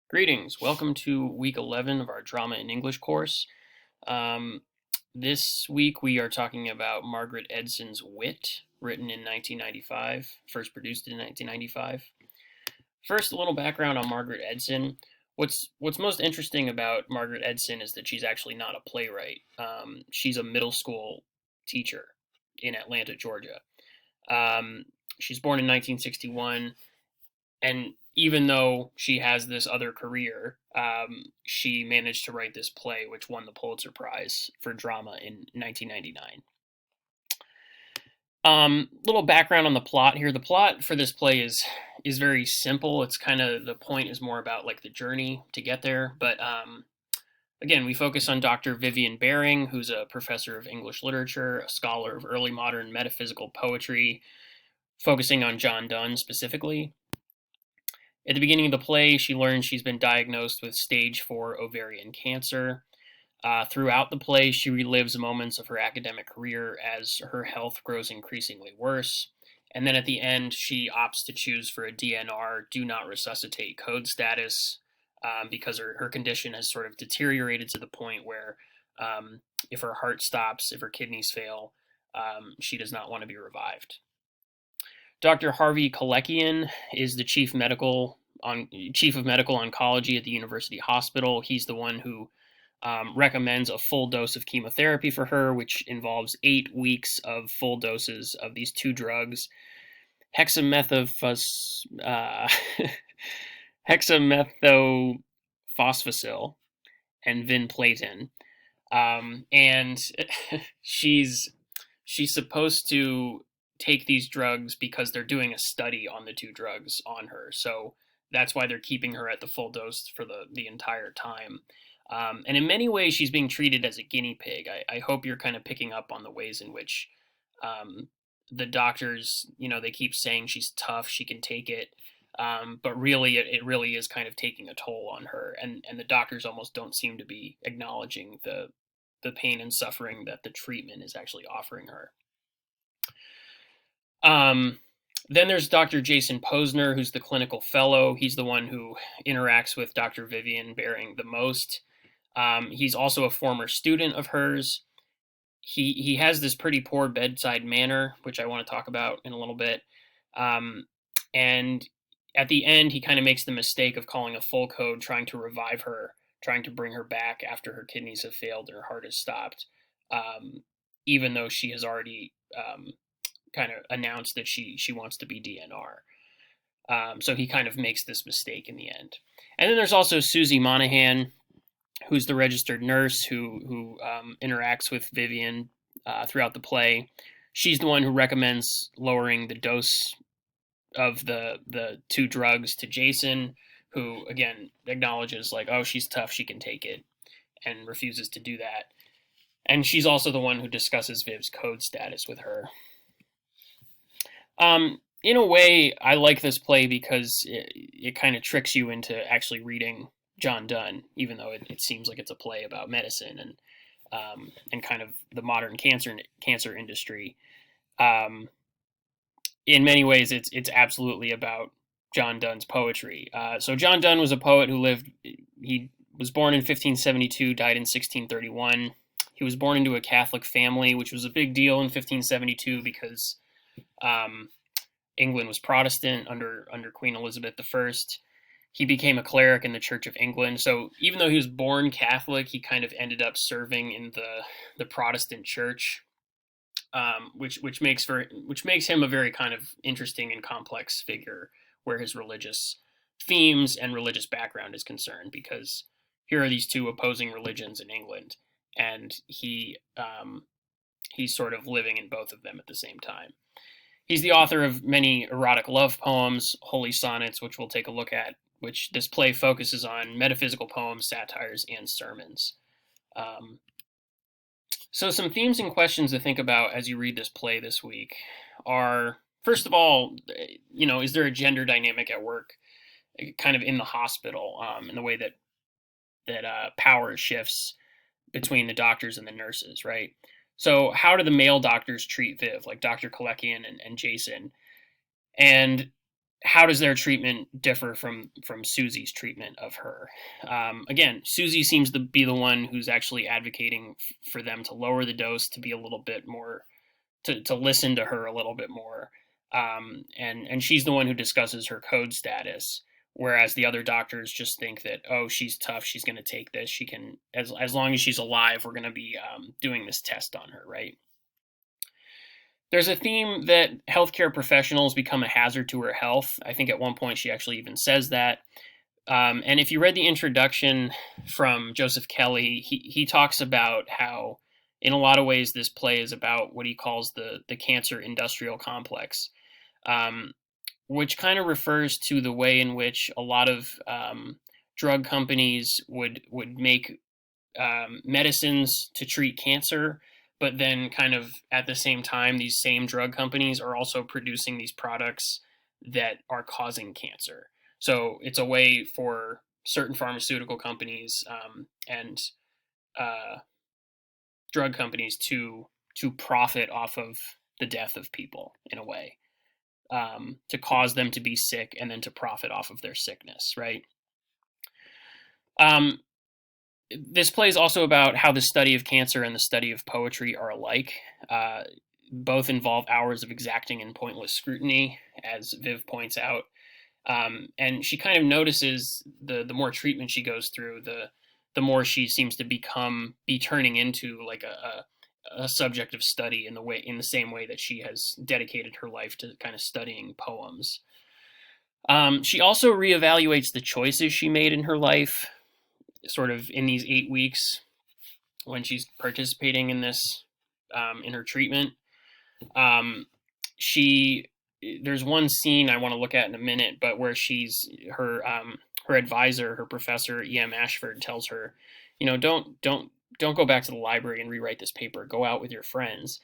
Greetings. Welcome to week 11 of our Drama in English course. Um, this week we are talking about Margaret Edson's Wit, written in 1995, first produced in 1995. First, a little background on Margaret Edson. What's most interesting about Margaret Edson is that she's actually not a playwright. She's a middle school teacher in Atlanta, Georgia. Um, she's born in 1961, and even though she has this other career, she managed to write this play, which won the Pulitzer Prize for drama in 1999. Little background on the plot here. The plot for this play is very simple. It's kind of the point is more about like the journey to get there. But again, we focus on Dr. Vivian Baring, who's a professor of English literature, a scholar of early modern metaphysical poetry, focusing on John Donne specifically. At the beginning of the play, she learns she's been diagnosed with stage 4 ovarian cancer. Throughout the play, she relives moments of her academic career as her health grows increasingly worse. And then at the end, she opts to choose for a DNR, do not resuscitate code status, because her condition has sort of deteriorated to the point where if her heart stops, if her kidneys fail, she does not want to be revived. Dr. Harvey Kalekian is the chief of medical oncology at the University Hospital. He's the one who recommends a full dose of chemotherapy for her, which involves 8 weeks of full doses of these two drugs, hexamethophos, hexamethophosphocyl and vinplatin. And she's supposed to take these drugs because they're doing a study on the two drugs on her. So that's why they're keeping her at the full dose for the entire time. And in many ways, she's being treated as a guinea pig. I hope you're kind of picking up on the ways in which the doctors, they keep saying she's tough, she can take it. But really, it really is kind of taking a toll on her. And the doctors almost don't seem to be acknowledging the pain and suffering that the treatment is actually offering her. Then there's Dr. Jason Posner, who's the clinical fellow. He's the one who interacts with Dr. Vivian Baring the most. He's also a former student of hers. He has this pretty poor bedside manner, which I want to talk about in a little bit. And at the end, he kind of makes the mistake of calling a full code, trying to revive her, trying to bring her back after her kidneys have failed and her heart has stopped, even though she has already kind of announced that she wants to be DNR. So he kind of makes this mistake in the end. And then there's also Susie Monahan, who's the registered nurse who interacts with Vivian throughout the play. She's the one who recommends lowering the dose of the two drugs to Jason, who again acknowledges like, oh, she's tough, she can take it, and refuses to do that. And she's also the one who discusses Viv's code status with her. In a way, I like this play because it kind of tricks you into actually reading John Donne, even though it seems like it's a play about medicine and kind of the modern cancer industry. In many ways, it's absolutely about John Donne's poetry. So John Donne was a poet who lived. He was born in 1572, died in 1631. He was born into a Catholic family, which was a big deal in 1572 because England was Protestant under Queen Elizabeth I. He became a cleric in the Church of England. So even though he was born Catholic, he kind of ended up serving in the Protestant Church, which makes him a very kind of interesting and complex figure where his religious themes and religious background is concerned. Because here are these two opposing religions in England, and he's sort of living in both of them at the same time. He's the author of many erotic love poems, holy sonnets, which we'll take a look at, which this play focuses on metaphysical poems, satires, and sermons. So some themes and questions to think about as you read this play this week are, first of all, is there a gender dynamic at work kind of in the hospital, in the way that power shifts between the doctors and the nurses, right? So how do the male doctors treat Viv, like Dr. Kalekian and Jason? And how does their treatment differ from Susie's treatment of her? Again, Susie seems to be the one who's actually advocating for them to lower the dose, to be a little bit more, to listen to her a little bit more, and she's the one who discusses her code status. Whereas the other doctors just think that, oh, she's tough, she's going to take this, she can, as long as she's alive, we're going to be doing this test on her, right? There's a theme that healthcare professionals become a hazard to her health. I think at one point she actually even says that. And if you read the introduction from Joseph Kelly, he talks about how, in a lot of ways, this play is about what he calls the cancer industrial complex, um, which kind of refers to the way in which a lot of drug companies would make medicines to treat cancer, but then kind of at the same time, these same drug companies are also producing these products that are causing cancer. So it's a way for certain pharmaceutical companies and uh, drug companies to profit off of the death of people in a way, to cause them to be sick and then to profit off of their sickness, right? Um, this play is also about how the study of cancer and the study of poetry are alike. Uh, Both involve hours of exacting and pointless scrutiny, as Viv points out. And she kind of notices the more treatment she goes through, the more she seems to be turning into like a subject of study in the same way that she has dedicated her life to kind of studying poems. She also reevaluates the choices she made in her life, sort of in these 8 weeks when she's participating in this, in her treatment. Um, she There's one scene I want to look at in a minute, but where her advisor, her professor E.M. Ashford, tells her, don't go back to the library and rewrite this paper. Go out with your friends.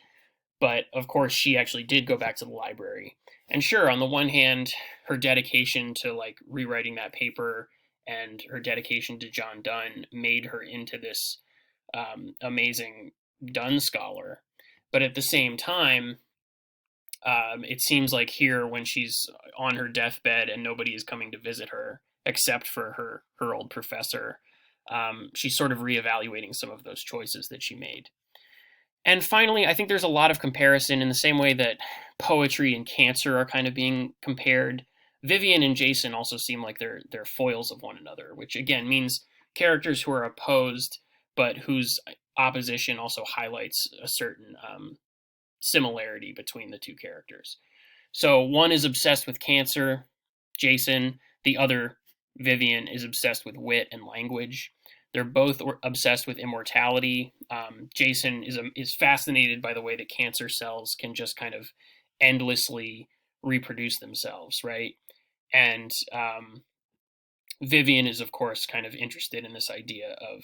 But of course, she actually did go back to the library. And sure, on the one hand, her dedication to like rewriting that paper and her dedication to John Donne made her into this amazing Donne scholar. But at the same time, it seems like here, when she's on her deathbed and nobody is coming to visit her except for her old professor, she's sort of reevaluating some of those choices that she made. And finally, I think there's a lot of comparison in the same way that poetry and cancer are kind of being compared. Vivian and Jason also seem like they're foils of one another, which again means characters who are opposed, but whose opposition also highlights a certain similarity between the two characters. So one is obsessed with cancer, Jason. The other, Vivian, is obsessed with wit and language. They're both obsessed with immortality. Jason is fascinated by the way that cancer cells can just kind of endlessly reproduce themselves, right? And Vivian is, of course, kind of interested in this idea of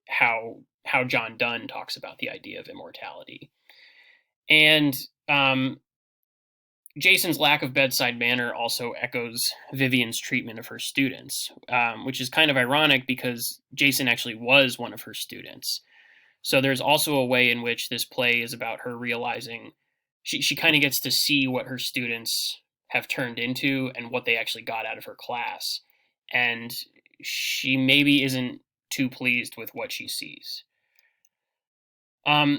how John Donne talks about the idea of immortality. And Jason's lack of bedside manner also echoes Vivian's treatment of her students, which is kind of ironic because Jason actually was one of her students. So there's also a way in which this play is about her realizing she kind of gets to see what her students have turned into and what they actually got out of her class. And she maybe isn't too pleased with what she sees.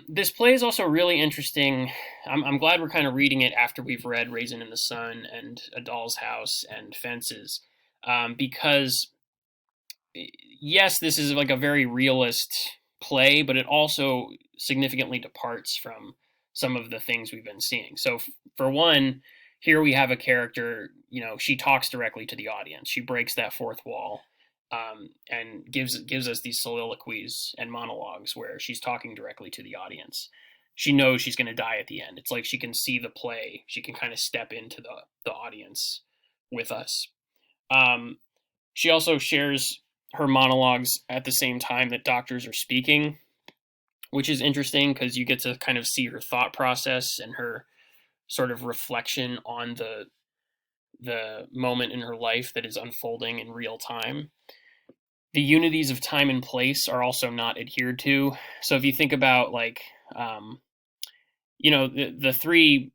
This play is also really interesting. I'm glad we're kind of reading it after we've read Raisin in the Sun and A Doll's House and Fences, because yes, this is like a very realist play, but it also significantly departs from some of the things we've been seeing. So, for one, here we have a character, she talks directly to the audience. She breaks that fourth wall, and gives us these soliloquies and monologues where she's talking directly to the audience. She knows she's going to die at the end. It's like she can see the play. She can kind of step into the audience with us. She also shares her monologues at the same time that doctors are speaking, which is interesting because you get to kind of see her thought process and her sort of reflection on the moment in her life that is unfolding in real time. The unities of time and place are also not adhered to. So if you think about like, the three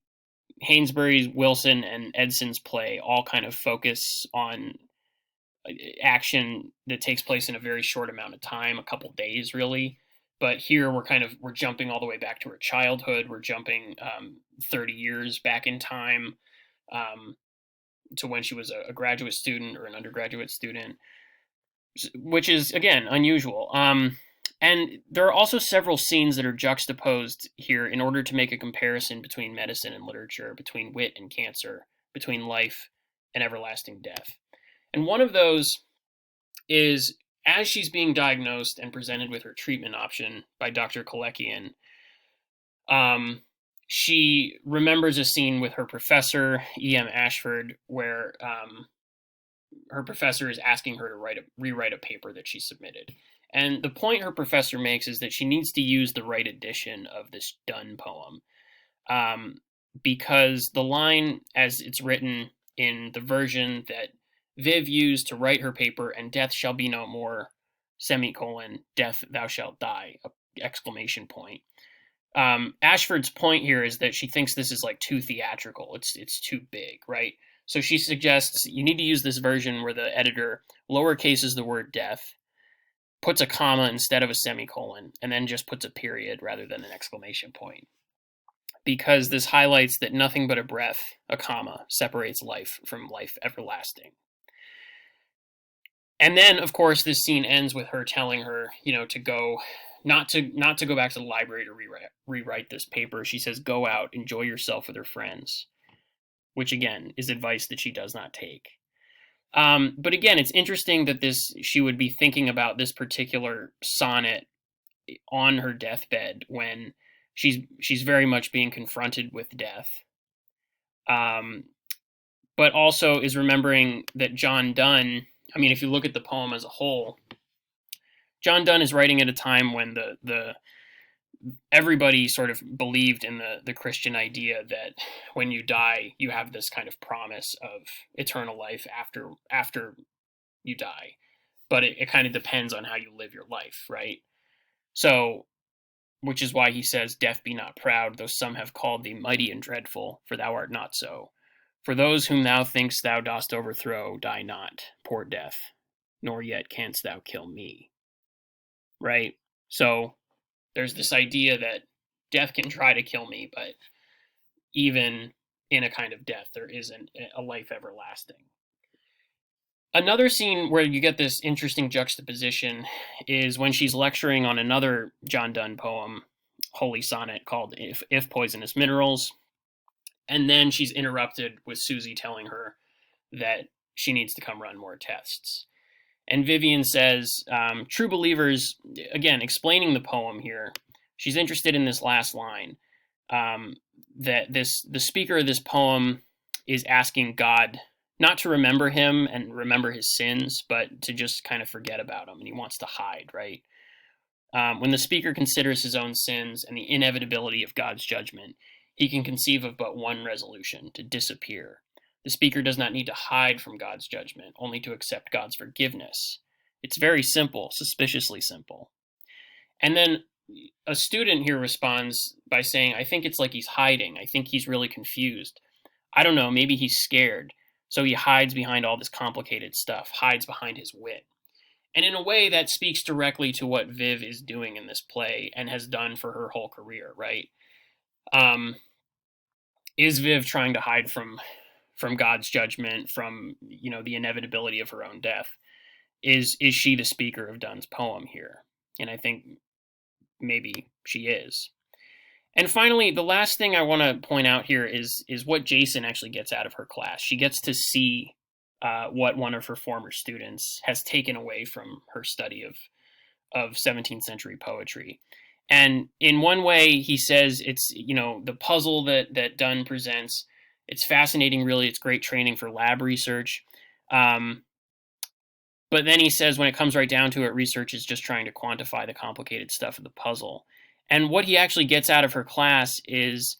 Hainsbury's, Wilson, and Edson's play all kind of focus on action that takes place in a very short amount of time, a couple days really. But here we're jumping all the way back to her childhood. We're jumping 30 years back in time, um, to when she was a graduate student or an undergraduate student, which is again unusual. And there are also several scenes that are juxtaposed here in order to make a comparison between medicine and literature, between wit and cancer, between life and everlasting death. And one of those is as she's being diagnosed and presented with her treatment option by Dr. Kalekian, she remembers a scene with her professor, E.M. Ashford, where her professor is asking her to rewrite a paper that she submitted. And the point her professor makes is that she needs to use the right edition of this Donne poem, because the line, as it's written in the version that Viv used to write her paper, "and death shall be no more, semicolon, death thou shalt die," exclamation point. Ashford's point here is that she thinks this is like too theatrical. It's too big, right? So she suggests you need to use this version where the editor lowercases the word death, puts a comma instead of a semicolon, and then just puts a period rather than an exclamation point. Because this highlights that nothing but a breath, a comma, separates life from life everlasting. And then, of course, this scene ends with her telling her, to go, not to go back to the library to rewrite this paper. She says, "Go out, enjoy yourself with her friends," which again is advice that she does not take. But again, it's interesting that she would be thinking about this particular sonnet on her deathbed when she's very much being confronted with death. But also is remembering that John Donne, if you look at the poem as a whole, John Donne is writing at a time when the everybody sort of believed in the Christian idea that when you die, you have this kind of promise of eternal life after you die. But it kind of depends on how you live your life, right? So, which is why he says, "Death be not proud, though some have called thee mighty and dreadful, for thou art not so. For those whom thou thinkst thou dost overthrow, die not, poor death, nor yet canst thou kill me." Right? So there's this idea that death can try to kill me, but even in a kind of death, there isn't a life everlasting. Another scene where you get this interesting juxtaposition is when she's lecturing on another John Donne poem, Holy Sonnet, called If Poisonous Minerals. And then she's interrupted with Susie telling her that she needs to come run more tests. And Vivian says, true believers, again, explaining the poem here, she's interested in this last line, that the speaker of this poem is asking God not to remember him and remember his sins, but to just kind of forget about him, and he wants to hide, right? When the speaker considers his own sins and the inevitability of God's judgment, he can conceive of but one resolution: to disappear. The speaker does not need to hide from God's judgment, only to accept God's forgiveness. It's very simple, suspiciously simple. And then a student here responds by saying, "I think it's like he's hiding. I think he's really confused. I don't know, maybe he's scared. So he hides behind all this complicated stuff, hides behind his wit." And in a way, that speaks directly to what Viv is doing in this play and has done for her whole career, right? Is Viv trying to hide from God's judgment, from the inevitability of her own death? Is she the speaker of Donne's poem here? And I think maybe she is. And finally, the last thing I want to point out here is what Jason actually gets out of her class. She gets to see what one of her former students has taken away from her study of 17th century poetry. And in one way, he says it's, the puzzle that Donne presents, it's fascinating, really. It's great training for lab research. But then he says when it comes right down to it, research is just trying to quantify the complicated stuff of the puzzle. And what he actually gets out of her class is,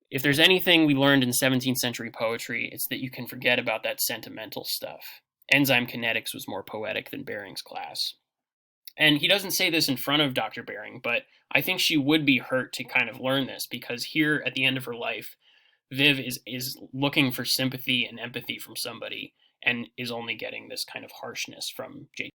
if there's anything we learned in 17th century poetry, it's that you can forget about that sentimental stuff. Enzyme kinetics was more poetic than Bering's class. And he doesn't say this in front of Dr. Bering, but I think she would be hurt to kind of learn this, because here at the end of her life, Viv is looking for sympathy and empathy from somebody, and is only getting this kind of harshness from Jake.